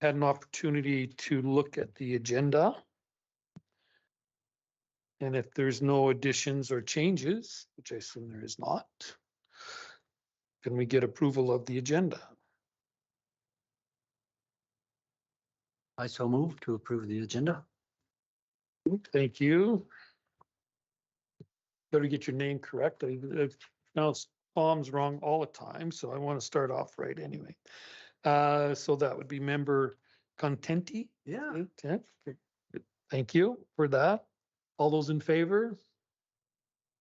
had an opportunity to look at the agenda. And if there's no additions or changes, which I assume there is not, can we get approval of the agenda? I so move to approve the agenda. Thank you. Better get your name correct. I've pronounced Tom's wrong all the time, so I want to start off right anyway. So that would be member Contenti. Yeah. Thank you for that. All those in favor?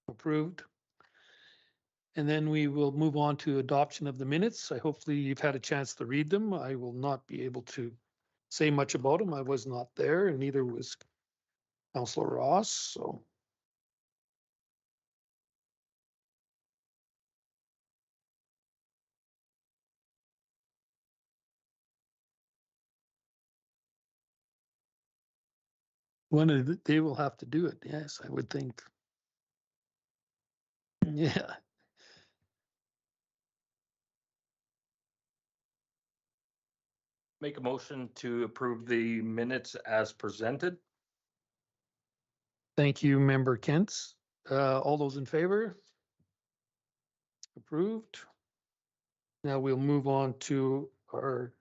Approved. And then we will move on to adoption of the minutes. Hopefully you've had a chance to read them. I will not be able to say much about them. I was not there, and neither was Councillor Ross. So they will have to do it. Yes, I would think. Yeah. Make a motion to approve the minutes as presented. Thank you, Member Kentz. All those in favor? Approved. Now we'll move on to our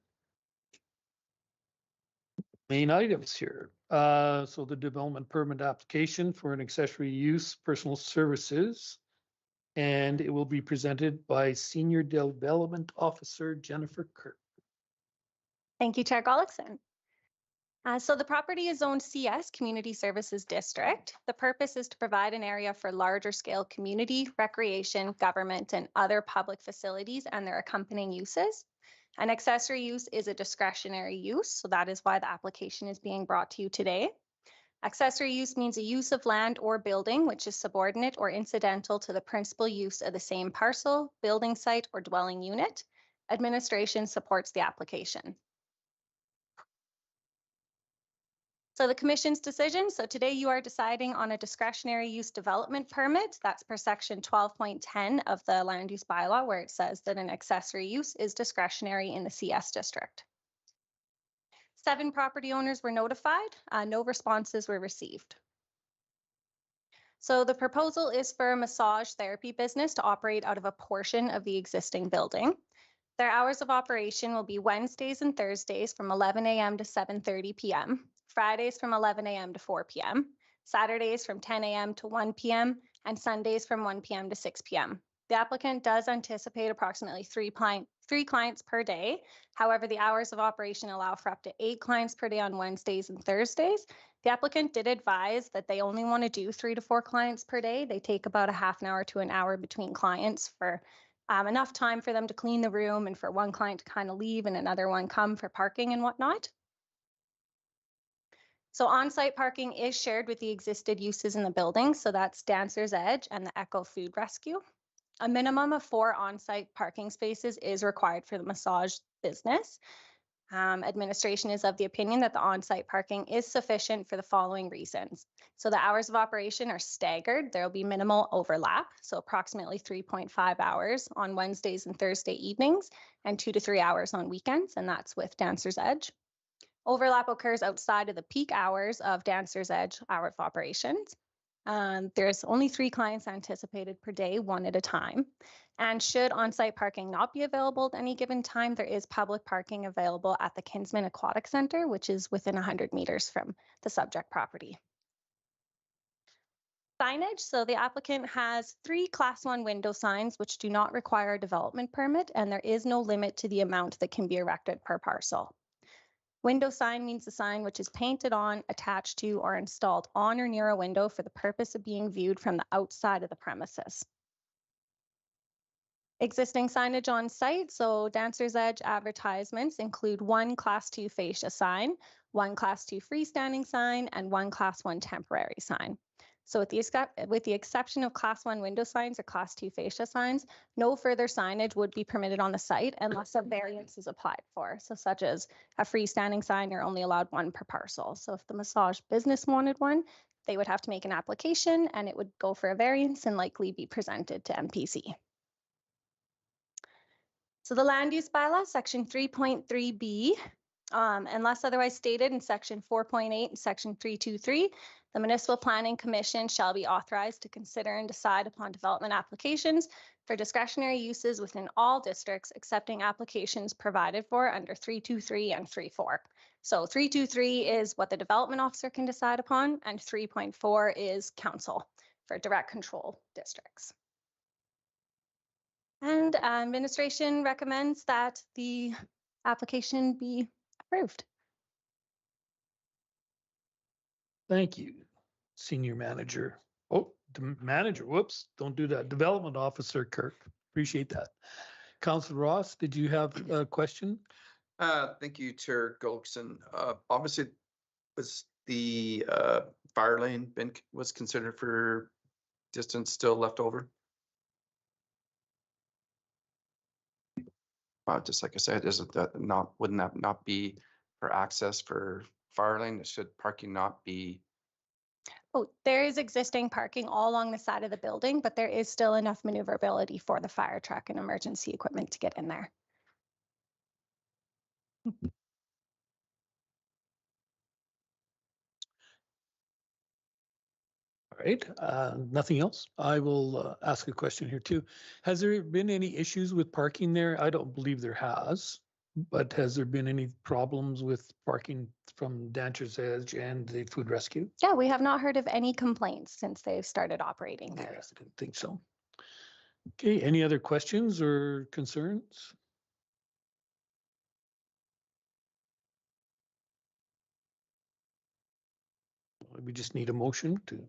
main items here. So the development permit application for an accessory use personal services, and it will be presented by Senior Development Officer Jennifer Kirk. Thank you, Chair Gullickson. So the property is zoned CS, Community Services District. The purpose is to provide an area for larger scale community, recreation, government, and other public facilities and their accompanying uses. An accessory use is a discretionary use, so that is why the application is being brought to you today. Accessory use means a use of land or building which is subordinate or incidental to the principal use of the same parcel, building site, or dwelling unit. Administration supports the application. So the Commission's decision, so today you are deciding on a discretionary use development permit. That's per section 12.10 of the land use bylaw, where it says that an accessory use is discretionary in the CS district. 7 property owners were notified, no responses were received. So the proposal is for a massage therapy business to operate out of a portion of the existing building. Their hours of operation will be Wednesdays and Thursdays from 11 a.m. to 7:30 p.m., Fridays from 11 a.m. to 4 p.m., Saturdays from 10 a.m. to 1 p.m., and Sundays from 1 p.m. to 6 p.m. The applicant does anticipate approximately three clients per day. However, the hours of operation allow for up to 8 clients per day on Wednesdays and Thursdays. The applicant did advise that they only want to do 3 to 4 clients per day. They take about a half an hour to an hour between clients for enough time for them to clean the room and for one client to kind of leave and another one come for parking and whatnot. So on-site parking is shared with the existing uses in the building. So that's Dancer's Edge and the Echo Food Rescue. A minimum of 4 on-site parking spaces is required for the massage business. Administration is of the opinion that the on-site parking is sufficient for the following reasons. So the hours of operation are staggered. There will be minimal overlap, so approximately 3.5 hours on Wednesdays and Thursday evenings and 2 to 3 hours on weekends, and that's with Dancer's Edge. Overlap occurs outside of the peak hours of Dancer's Edge hour of operations. There's only 3 clients anticipated per day, 1 at a time. And should on-site parking not be available at any given time, there is public parking available at the Kinsman Aquatic Center, which is within 100 meters from the subject property. Signage, so the applicant has 3 Class 1 window signs which do not require a development permit, and there is no limit to the amount that can be erected per parcel. Window sign means a sign which is painted on, attached to, or installed on or near a window for the purpose of being viewed from the outside of the premises. Existing signage on site, so Dancer's Edge advertisements include 1 Class 2 fascia sign, 1 Class 2 freestanding sign, and 1 Class 1 temporary sign. So with the exception of Class 1 window signs or Class 2 fascia signs, no further signage would be permitted on the site unless a variance is applied for. So such as a freestanding sign, you're only allowed 1 per parcel. So if the massage business wanted one, they would have to make an application and it would go for a variance and likely be presented to MPC. So the land use bylaw, section 3.3b, Unless otherwise stated in section 4.8 and section 323, the Municipal Planning Commission shall be authorized to consider and decide upon development applications for discretionary uses within all districts, accepting applications provided for under 323 and 34. So 323 is what the development officer can decide upon, and 3.4 is council for direct control districts. And administration recommends that the application be approved. Thank you, Senior Manager. Oh, the manager, whoops, don't do that. Development Officer Kirk, appreciate that. Councilor Ross, did you have a question? Thank you, Chair Gulkson. Obviously, was the fire lane was considered for distance still left over? Just like I said, isn't that not, wouldn't that not be for access for fire lane? Should parking not be? Oh, there is existing parking all along the side of the building, but there is still enough maneuverability for the fire truck and emergency equipment to get in there. All right, nothing else. I will ask a question here too. Has there been any issues with parking there? I don't believe there has, but has there been any problems with parking from Dancer's Edge and the food rescue? Yeah, we have not heard of any complaints since they've started operating there. Yes, I didn't think so. Okay, any other questions or concerns? We just need a motion to.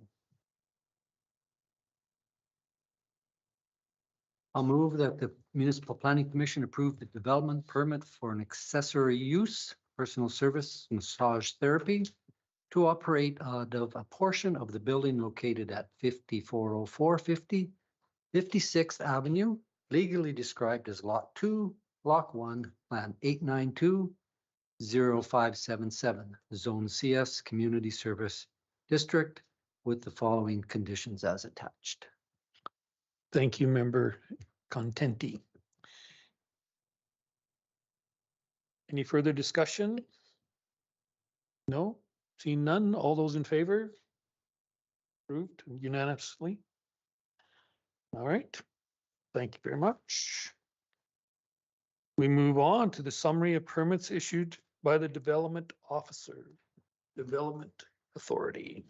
I'll move that the Municipal Planning Commission approve the development permit for an accessory use, personal service massage therapy to operate out of a portion of the building located at 5404 56th Avenue, legally described as Lot 2, Block 1, Plan 892-0577, Zone CS Community Service District, with the following conditions as attached. Thank you, Member Contenti. Any further discussion? No, seeing none. All those in favor? Approved unanimously. All right, thank you very much. We move on to the summary of permits issued by the Development Authority.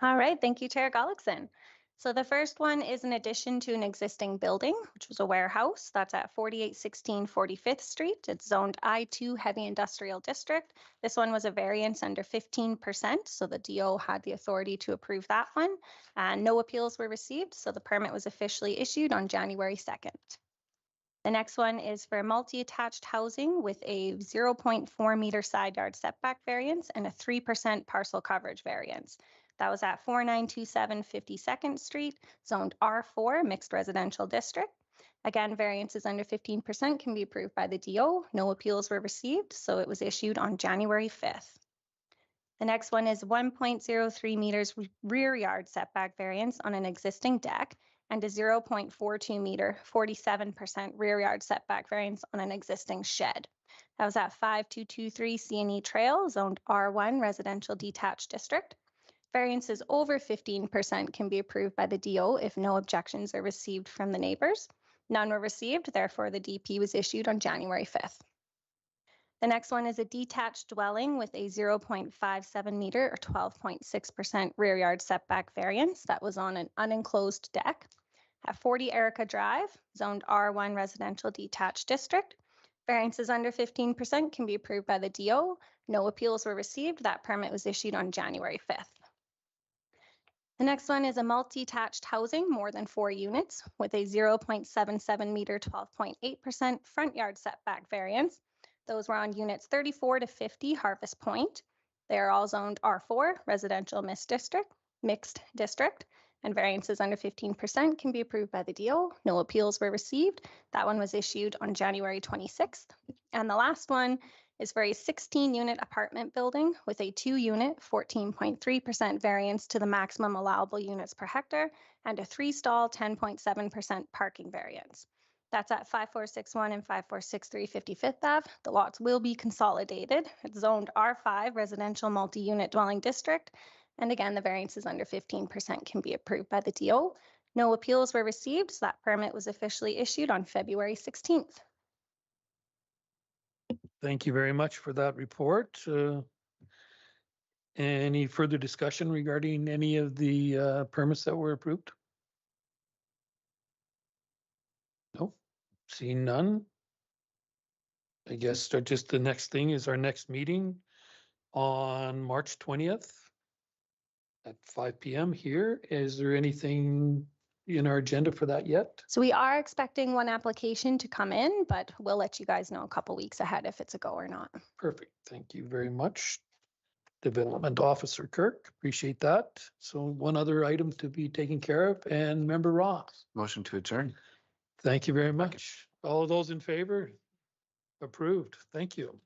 All right, thank you, Chair Gullickson. So the first one is an addition to an existing building, which was a warehouse. That's at 4816 45th Street. It's zoned I2 Heavy Industrial District. This one was a variance under 15%, so the DO had the authority to approve that one. And no appeals were received, so the permit was officially issued on January 2nd. The next one is for multi-attached housing with a 0.4 meter side yard setback variance and a 3% parcel coverage variance. That was at 4927 52nd Street, zoned R4, mixed residential district. Again, variances under 15% can be approved by the DO. No appeals were received, so it was issued on January 5th. The next one is 1.03 meters rear yard setback variance on an existing deck and a 0.42 meter 47% rear yard setback variance on an existing shed. That was at 5223 C&E Trail, zoned R1 residential detached district. Variances over 15% can be approved by the DO if no objections are received from the neighbors. None were received, therefore the DP was issued on January 5th. The next one is a detached dwelling with a 0.57 meter or 12.6% rear yard setback variance that was on an unenclosed deck at 40 Erica Drive, zoned R1 residential detached district. Variances under 15% can be approved by the DO. No appeals were received. That permit was issued on January 5th. The next one is a multi-attached housing, more than 4 units, with a 0.77 meter 12.8% front yard setback variance. Those were on units 34 to 50 Harvest Point. They are all zoned R4, residential mixed district, and variances under 15% can be approved by the DO. No appeals were received. That one was issued on January 26th. And the last one is for a 16-unit apartment building with a 2-unit 14.3% variance to the maximum allowable units per hectare and a 3-stall 10.7% parking variance. That's at 5461 and 5463 55th Ave. The lots will be consolidated. It's zoned R5 Residential Multi-Unit Dwelling District. And again, the variances under 15% can be approved by the DO. No appeals were received, so that permit was officially issued on February 16th. Thank you very much for that report. Any further discussion regarding any of the permits that were approved? Nope, seeing none. I guess just the next thing is our next meeting on March 20th at 5 PM here. Is there anything in our agenda for that yet? So we are expecting one application to come in, but we'll let you guys know a couple weeks ahead if it's a go or not. Perfect. Thank you very much. Development Officer Kirk, appreciate that. So one other item to be taken care of, and Member Ross. Motion to adjourn. Thank you very much. All those in favor? Approved. Thank you.